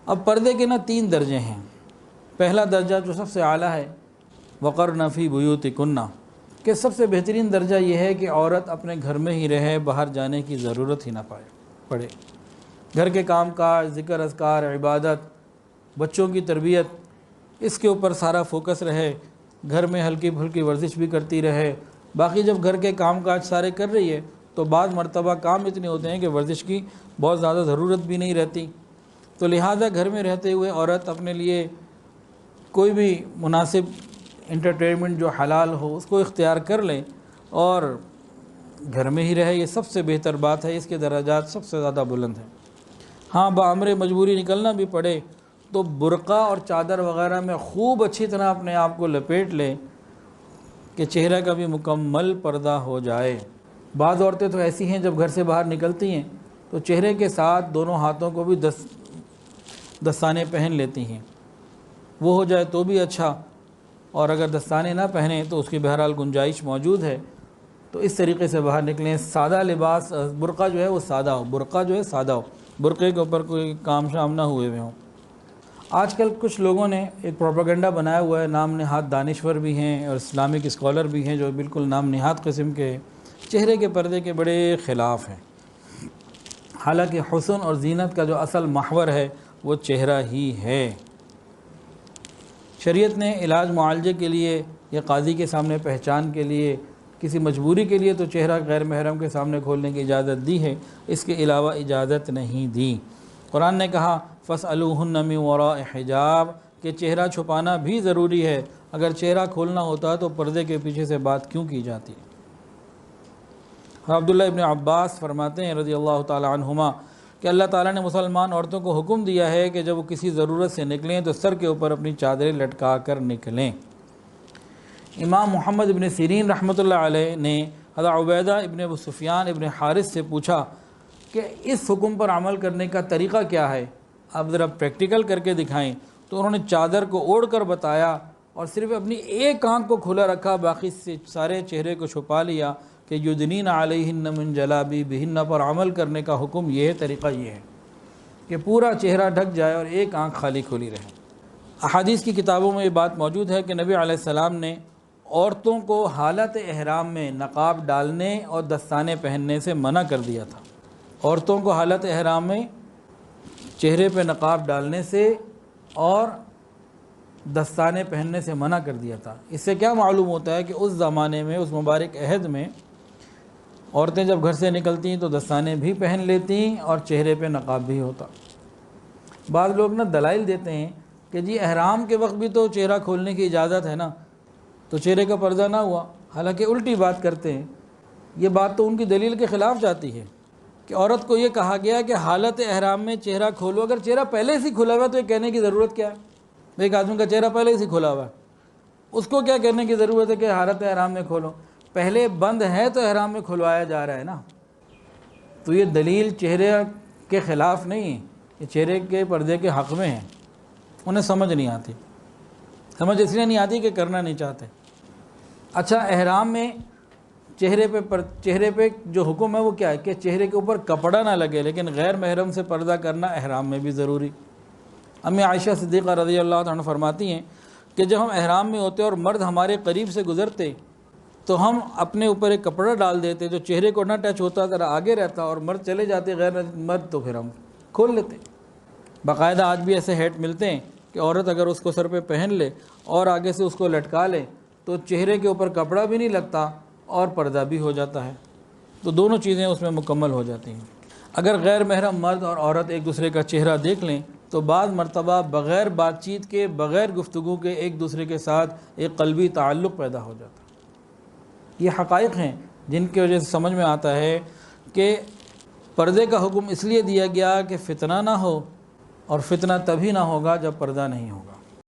اب پردے کے نا 3 درجے ہیں۔ پہلا درجہ جو سب سے اعلیٰ ہے، وقرن فی بیوتکن، کہ سب سے بہترین درجہ یہ ہے کہ عورت اپنے گھر میں ہی رہے، باہر جانے کی ضرورت ہی نہ پڑے۔ گھر کے کام کاج، ذکر اذکار، عبادت، بچوں کی تربیت، اس کے اوپر سارا فوکس رہے، گھر میں ہلکی پھلکی ورزش بھی کرتی رہے۔ باقی جب گھر کے کام کاج سارے کر رہی ہے تو بعض مرتبہ کام اتنے ہوتے ہیں کہ ورزش کی بہت زیادہ ضرورت بھی نہیں رہتی، تو لہٰذا گھر میں رہتے ہوئے عورت اپنے لیے کوئی بھی مناسب انٹرٹینمنٹ جو حلال ہو اس کو اختیار کر لیں اور گھر میں ہی رہے۔ یہ سب سے بہتر بات ہے، اس کے درجات سب سے زیادہ بلند ہیں۔ ہاں بامر مجبوری نکلنا بھی پڑے تو برقع اور چادر وغیرہ میں خوب اچھی طرح اپنے آپ کو لپیٹ لیں کہ چہرہ کا بھی مکمل پردہ ہو جائے۔ بعض عورتیں تو ایسی ہیں جب گھر سے باہر نکلتی ہیں تو چہرے کے ساتھ دونوں ہاتھوں کو بھی دستانے پہن لیتی ہیں، وہ ہو جائے تو بھی اچھا، اور اگر دستانے نہ پہنیں تو اس کی بہرحال گنجائش موجود ہے، تو اس طریقے سے باہر نکلیں۔ سادہ لباس، برقع جو ہے وہ سادہ ہو، برقع جو ہے سادہ ہو، برقعے کے اوپر کوئی کام شام نہ ہوئے ہوئے ہوں۔ آج کل کچھ لوگوں نے ایک پروپیگنڈا بنایا ہوا ہے، نام نہاد دانشور بھی ہیں اور اسلامک اسکالر بھی ہیں جو بالکل نام نہاد قسم کے چہرے کے پردے کے بڑے خلاف ہیں، حالانکہ حسن اور زینت کا جو اصل محور ہے وہ چہرہ ہی ہے۔ شریعت نے علاج معالجے کے لیے یا قاضی کے سامنے پہچان کے لیے، کسی مجبوری کے لیے تو چہرہ غیر محرم کے سامنے کھولنے کی اجازت دی ہے، اس کے علاوہ اجازت نہیں دی۔ قرآن نے کہا فَاسْأَلُوهُنَّ مِنْ وَرَاءِ حجاب، کہ چہرہ چھپانا بھی ضروری ہے، اگر چہرہ کھولنا ہوتا تو پردے کے پیچھے سے بات کیوں کی جاتی۔ عبداللہ ابن عباس فرماتے ہیں رضی اللہ تعالی عنہما کہ اللہ تعالیٰ نے مسلمان عورتوں کو حکم دیا ہے کہ جب وہ کسی ضرورت سے نکلیں تو سر کے اوپر اپنی چادریں لٹکا کر نکلیں۔ امام محمد ابن سیرین رحمۃ اللہ علیہ نے حضرت عبیدہ ابن ابو سفیان ابن حارث سے پوچھا کہ اس حکم پر عمل کرنے کا طریقہ کیا ہے، آپ ذرا پریکٹیکل کر کے دکھائیں، تو انہوں نے چادر کو اوڑھ کر بتایا اور صرف اپنی ایک آنکھ کو کھلا رکھا، باقی سے سارے چہرے کو چھپا لیا کہ یدنین علیہن من جلابیبہن پر عمل کرنے کا حکم یہ ہے، طریقہ یہ ہے کہ پورا چہرہ ڈھک جائے اور ایک آنکھ خالی کھلی رہے۔ احادیث کی کتابوں میں یہ بات موجود ہے کہ نبی علیہ السلام نے عورتوں کو حالت احرام میں نقاب ڈالنے اور دستانے پہننے سے منع کر دیا تھا۔ عورتوں کو حالت احرام میں چہرے پہ نقاب ڈالنے سے اور دستانے پہننے سے منع کر دیا تھا۔ اس سے کیا معلوم ہوتا ہے کہ اس زمانے میں، اس مبارک عہد میں، عورتیں جب گھر سے نکلتی ہیں تو دستانے بھی پہن لیتی ہیں اور چہرے پہ نقاب بھی ہوتا۔ بعض لوگ نا دلائل دیتے ہیں کہ جی احرام کے وقت بھی تو چہرہ کھولنے کی اجازت ہے نا، تو چہرے کا پردہ نہ ہوا، حالانکہ الٹی بات کرتے ہیں۔ یہ بات تو ان کی دلیل کے خلاف جاتی ہے کہ عورت کو یہ کہا گیا کہ حالت احرام میں چہرہ کھولو، اگر چہرہ پہلے سے کھلا ہوا ہے تو یہ کہنے کی ضرورت کیا ہے؟ ایک آدمی کا چہرہ پہلے سے کھلا ہوا ہے، اس کو کیا کہنے کی ضرورت ہے کہ حالت احرام میں کھولو؟ پہلے بند ہے تو احرام میں کھلوایا جا رہا ہے نا۔ تو یہ دلیل چہرے کے خلاف نہیں ہے، یہ چہرے کے پردے کے حق میں ہے۔ انہیں سمجھ نہیں آتی، سمجھ اس لیے نہیں آتی کہ کرنا نہیں چاہتے۔ اچھا، احرام میں چہرے پہ جو حکم ہے وہ کیا ہے کہ چہرے کے اوپر کپڑا نہ لگے، لیکن غیر محرم سے پردہ کرنا احرام میں بھی ضروری۔ امی عائشہ صدیقہ رضی اللہ عنہ فرماتی ہیں کہ جب ہم احرام میں ہوتے اور مرد ہمارے قریب سے گزرتے تو ہم اپنے اوپر ایک کپڑا ڈال دیتے جو چہرے کو نہ ٹچ ہوتا، ذرا آگے رہتا، اور مرد چلے جاتے غیر مرد تو پھر ہم کھول لیتے۔ باقاعدہ آج بھی ایسے ہیٹ ملتے ہیں کہ عورت اگر اس کو سر پہ پہن لے اور آگے سے اس کو لٹکا لے تو چہرے کے اوپر کپڑا بھی نہیں لگتا اور پردہ بھی ہو جاتا ہے، تو دونوں چیزیں اس میں مکمل ہو جاتی ہیں۔ اگر غیر محرم مرد اور عورت ایک دوسرے کا چہرہ دیکھ لیں تو بعض مرتبہ بغیر بات چیت کے، بغیر گفتگو کے ایک دوسرے کے ساتھ ایک قلبی تعلق پیدا ہو جاتا ہے۔ یہ حقائق ہیں جن کی وجہ سے سمجھ میں آتا ہے کہ پردے کا حکم اس لیے دیا گیا کہ فتنہ نہ ہو، اور فتنہ تبھی نہ ہوگا جب پردہ نہیں ہوگا۔